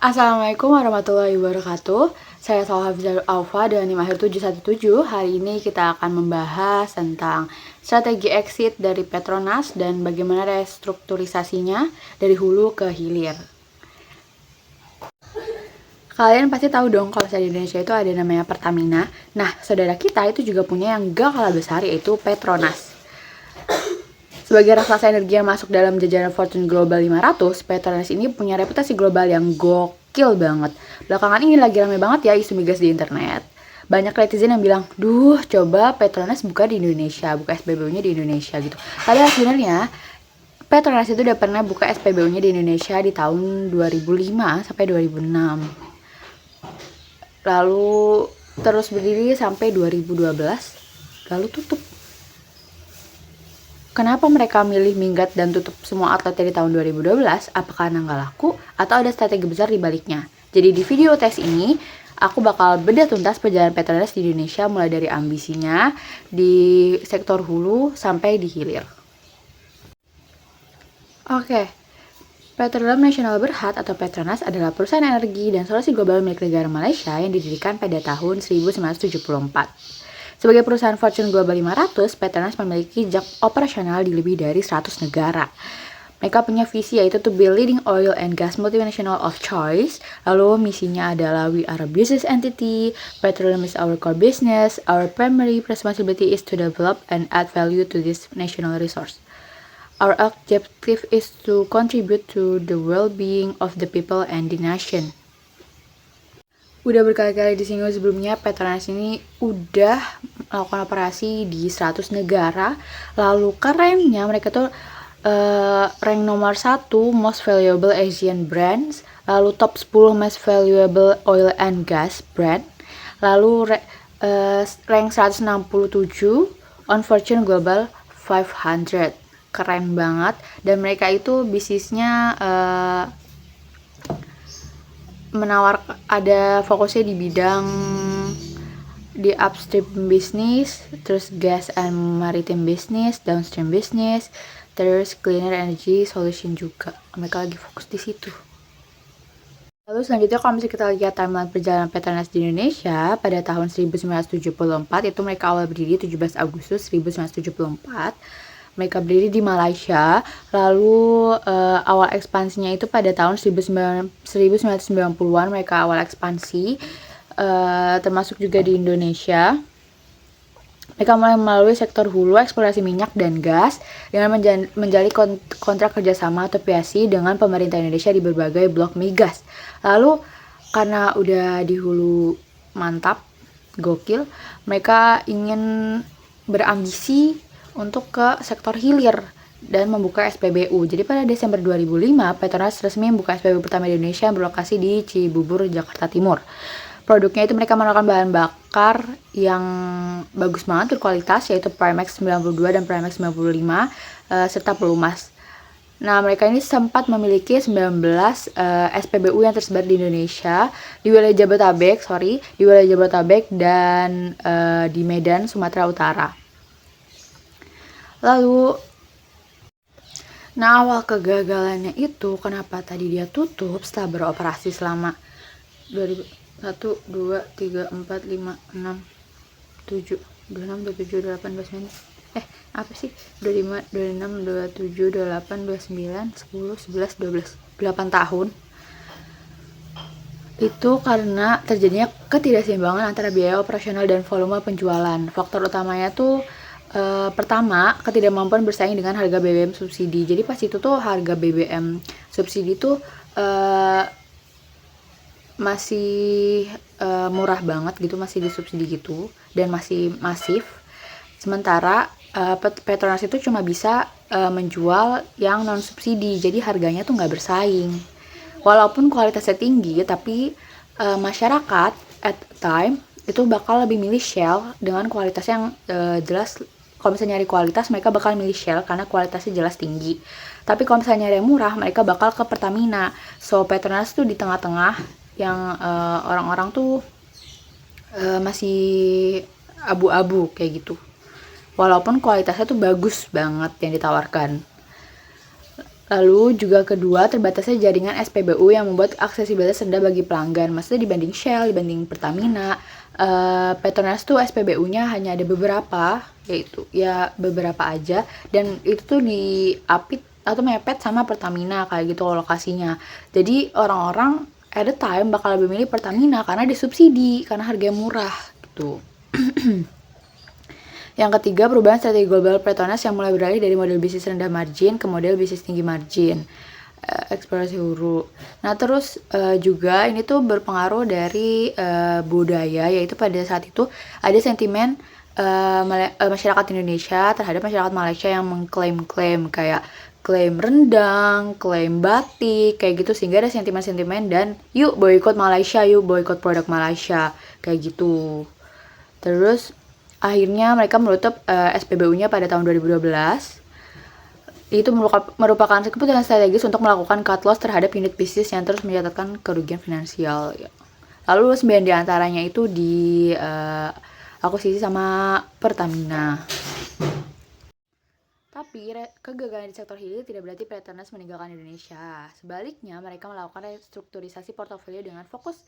Assalamualaikum warahmatullahi wabarakatuh. Saya Salwa Hafizah Alfa dengan NIM akhir 717. Hari ini kita akan membahas tentang strategi exit dari Petronas dan bagaimana restrukturisasinya dari hulu ke hilir. Kalian pasti tahu dong kalau di Indonesia itu ada namanya Pertamina. Nah, saudara kita itu juga punya yang gak kalah besar, yaitu Petronas. Sebagai raksasa energi yang masuk dalam jajaran Fortune Global 500, Petronas ini punya reputasi global yang gokil banget. Belakangan ini lagi rame banget ya isu migas di internet. Banyak netizen yang bilang, duh coba Petronas buka di Indonesia, buka SPBU-nya di Indonesia gitu. Padahal sebenarnya Petronas itu udah pernah buka SPBU-nya di Indonesia di tahun 2005 sampai 2006. Lalu terus berdiri sampai 2012, lalu tutup. Kenapa mereka milih minggat dan tutup semua outletnya di tahun 2012? Apakah karena nggak laku atau ada strategi besar di baliknya? Jadi di video tes ini, aku bakal bedah tuntas perjalanan Petronas di Indonesia mulai dari ambisinya di sektor hulu sampai di hilir. Oke, Petroleum Nasional Berhad atau Petronas adalah perusahaan energi dan solusi global milik negara Malaysia yang didirikan pada tahun 1974. Sebagai perusahaan Fortune Global 500, Petronas memiliki jam operasional di lebih dari 100 negara. Mereka punya visi yaitu to be leading oil and gas multinational of choice. Lalu misinya adalah we are a business entity, petroleum is our core business, our primary responsibility is to develop and add value to this national resource. Our objective is to contribute to the well-being of the people and the nation. Udah berkali-kali disinggung sebelumnya, Petronas ini udah melakukan operasi di 100 negara. Lalu kerennya mereka tuh rank nomor 1 most valuable Asian brands, lalu top 10 most valuable oil and gas brand, lalu rank 167 on Fortune Global 500. Keren banget. Dan mereka itu bisnisnya ada fokusnya di bidang di upstream business, terus gas and maritime business, downstream business, terus cleaner energy solution juga. Mereka lagi fokus di situ. Lalu selanjutnya kalau misalnya kita lihat timeline perjalanan Petronas di Indonesia pada tahun 1974, itu mereka awal berdiri 17 Agustus 1974. Mereka berdiri di Malaysia, lalu awal ekspansinya itu pada tahun 1990-an mereka awal ekspansi, termasuk juga di Indonesia. Mereka mulai melalui sektor hulu, eksplorasi minyak dan gas, dengan menjalin kontrak kerjasama atau PSC dengan pemerintah Indonesia di berbagai blok migas. Lalu karena udah di hulu mantap, gokil, mereka ingin berambisi untuk ke sektor hilir dan membuka SPBU. Jadi pada Desember 2005, Petronas resmi membuka SPBU pertama di Indonesia yang berlokasi di Cibubur, Jakarta Timur. Produknya itu mereka menggunakan bahan bakar yang bagus banget berkualitas, yaitu Primex 92 dan Primex 95 serta pelumas. Nah, mereka ini sempat memiliki 19 SPBU yang tersebar di Indonesia, di wilayah Jabodetabek dan di Medan, Sumatera Utara. Lalu, nah awal kegagalannya itu kenapa tadi dia tutup setelah beroperasi selama 1, 2, 3, 4, 5, 6, 7, 26, 27, 28, 29, apa sih? 25, 26, 27, 28, 29, 10, 11, 12, 8 tahun. Itu karena terjadinya ketidakseimbangan antara biaya operasional dan volume penjualan. Faktor utamanya tuh pertama, ketidakmampuan bersaing dengan harga BBM subsidi. Jadi pas itu tuh harga BBM subsidi tuh masih murah banget gitu, masih disubsidi gitu dan masih masif. Sementara Petronas itu cuma bisa menjual yang non subsidi, jadi harganya tuh nggak bersaing. Walaupun kualitasnya tinggi, tapi masyarakat at the time itu bakal lebih milih Shell dengan kualitas yang jelas. Kalau misalnya nyari kualitas, mereka bakal milih Shell karena kualitasnya jelas tinggi. Tapi kalau misalnya nyari yang murah, mereka bakal ke Pertamina. So, Petronas tuh di tengah-tengah yang orang-orang tuh masih abu-abu kayak gitu. Walaupun kualitasnya tuh bagus banget yang ditawarkan. Lalu juga kedua, terbatasnya jaringan SPBU yang membuat aksesibilitas rendah bagi pelanggan. Maksudnya dibanding Shell, dibanding Pertamina, Petronas tuh SPBU-nya hanya ada beberapa, yaitu ya beberapa aja, dan itu tuh diapit atau mepet sama Pertamina kayak gitu lokasinya. Jadi orang-orang at the time bakal lebih milih Pertamina karena disubsidi, karena harganya murah gitu. Yang ketiga, perubahan strategi global Petronas yang mulai beralih dari model bisnis rendah margin ke model bisnis tinggi margin. Eksplorasi hulu. Nah, terus juga ini tuh berpengaruh dari budaya, yaitu pada saat itu ada sentimen masyarakat Indonesia terhadap masyarakat Malaysia yang mengklaim-klaim kayak klaim rendang, klaim batik, kayak gitu, sehingga ada sentimen-sentimen dan yuk boikot Malaysia, yuk boikot produk Malaysia, kayak gitu. Terus akhirnya mereka menutup SPBU-nya pada tahun 2012. Itu merupakan keputusan strategis untuk melakukan cut loss terhadap unit bisnis yang terus mencatatkan kerugian finansial. Lalu 9 diantaranya itu di akuisisi sama Pertamina. Tapi kegagalan di sektor hilir tidak berarti Petronas meninggalkan Indonesia. Sebaliknya, mereka melakukan restrukturisasi portofolio dengan fokus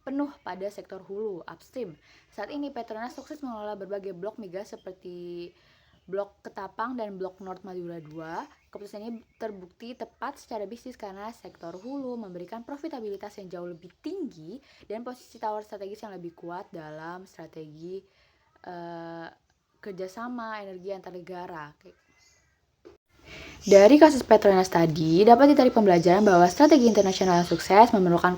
penuh pada sektor hulu, upstream. Saat ini Petronas sukses mengelola berbagai blok migas seperti Blok Ketapang dan Blok North Madura 2. Keputusan ini terbukti tepat secara bisnis karena sektor hulu memberikan profitabilitas yang jauh lebih tinggi dan posisi tawar strategis yang lebih kuat dalam strategi kerjasama energi antar negara. Dari kasus Petronas tadi, dapat ditarik pembelajaran bahwa strategi internasional yang sukses memerlukan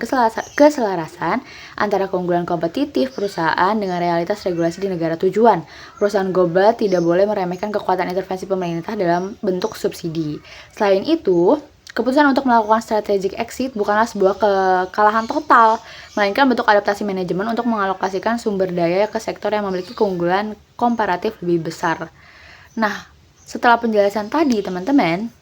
keselarasan antara keunggulan kompetitif perusahaan dengan realitas regulasi di negara tujuan. Perusahaan global tidak boleh meremehkan kekuatan intervensi pemerintah dalam bentuk subsidi. Selain itu, keputusan untuk melakukan strategic exit bukanlah sebuah kekalahan total, melainkan bentuk adaptasi manajemen untuk mengalokasikan sumber daya ke sektor yang memiliki keunggulan komparatif lebih besar. Nah, setelah penjelasan tadi, teman-teman,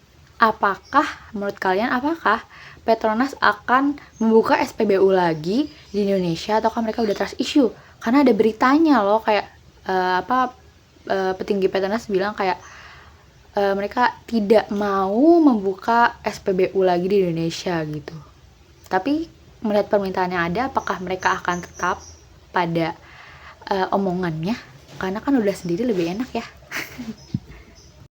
menurut kalian apakah Petronas akan membuka SPBU lagi di Indonesia ataukah mereka udah trust issue? Karena ada beritanya loh, kayak petinggi Petronas bilang kayak mereka tidak mau membuka SPBU lagi di Indonesia gitu. Tapi melihat permintaan yang ada, apakah mereka akan tetap pada omongannya? Karena kan udah sendiri lebih enak ya.